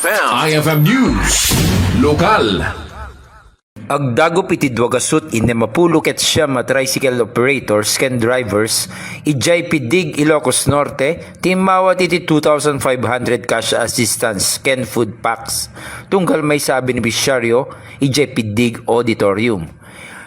IFM News. Lokal. Agdagop iti dwagasut inemapulo ket siyam a tricycle operators ken drivers ijay pidig Ilocos Norte timawat iti 2,500 cash assistance ken food packs tunggal may sa benepisyaryo ijay pidig auditorium.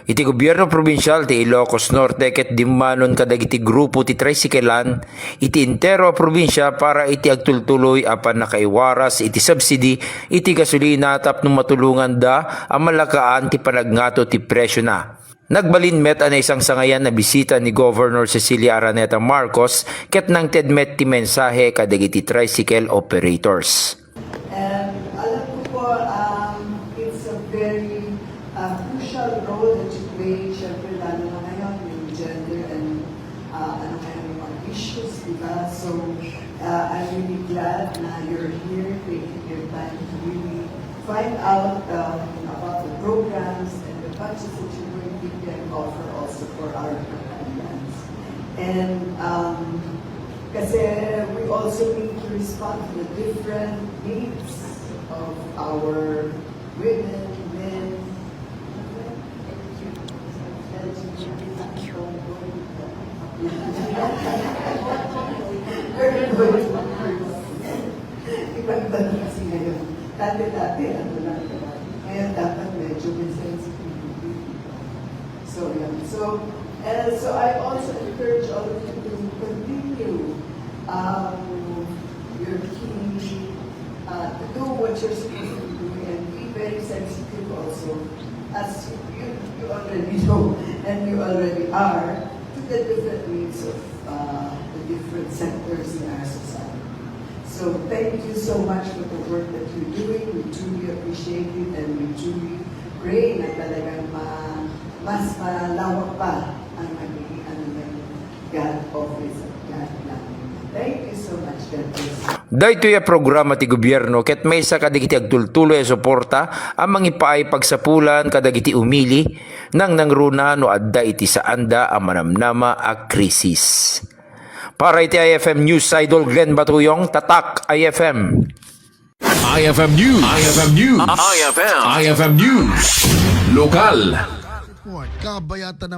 Iti gobyerno probinsyal ti Ilocos Norte ket dimmanon kadagiti grupo ti tricyclean iti entero probinsya para iti agtultuloy apan nakaiwaras iti subsidy iti gasolina tapno matulungan da ang malakaan ti panagnato ti presyo na. Nagbalin met anay isang sangayan na bisita ni Governor Cecilia Araneta Marcos ket nang tedmet ti mensahe kadagiti tricycle operators. And alam ko po, it's a very crucial role that you play, syempre lalo na ngayon, yung gender and yung mga issues, diba? So, I'm really glad na you're here, taking your time to really find out about the programs and the budgets that you're going to can offer also for our Canadians. And kasi we also need to respond to the different needs of our women, men, Ibang-ibang kasi ngayon. Dati, ano lang diba? Ngayon dapat medyo may sensitivity. So, yeah. So I also encourage all of you to continue your key, to do what you're supposed to be doing and be very sensitive also, as you already know and you already are, to the different needs of the different sectors in our society. So thank you so much for the work that you're doing. We truly appreciate it and we truly pray na talagang mas malawak pa ang magiging God office at God plan. Thank you so much, God bless. Daytoy a programa ti gobyerno ket maysa kadagiti agtultuloy a suporta ang mangipaay pagsapulan kadagiti umili nang nangruna no adda iti saanda a manamnama a krisis. Para iti IFM News Idol Glenn Batuyong, Tatak IFM. IFM News. IFM News. IFM News. Lokal. Kabayatan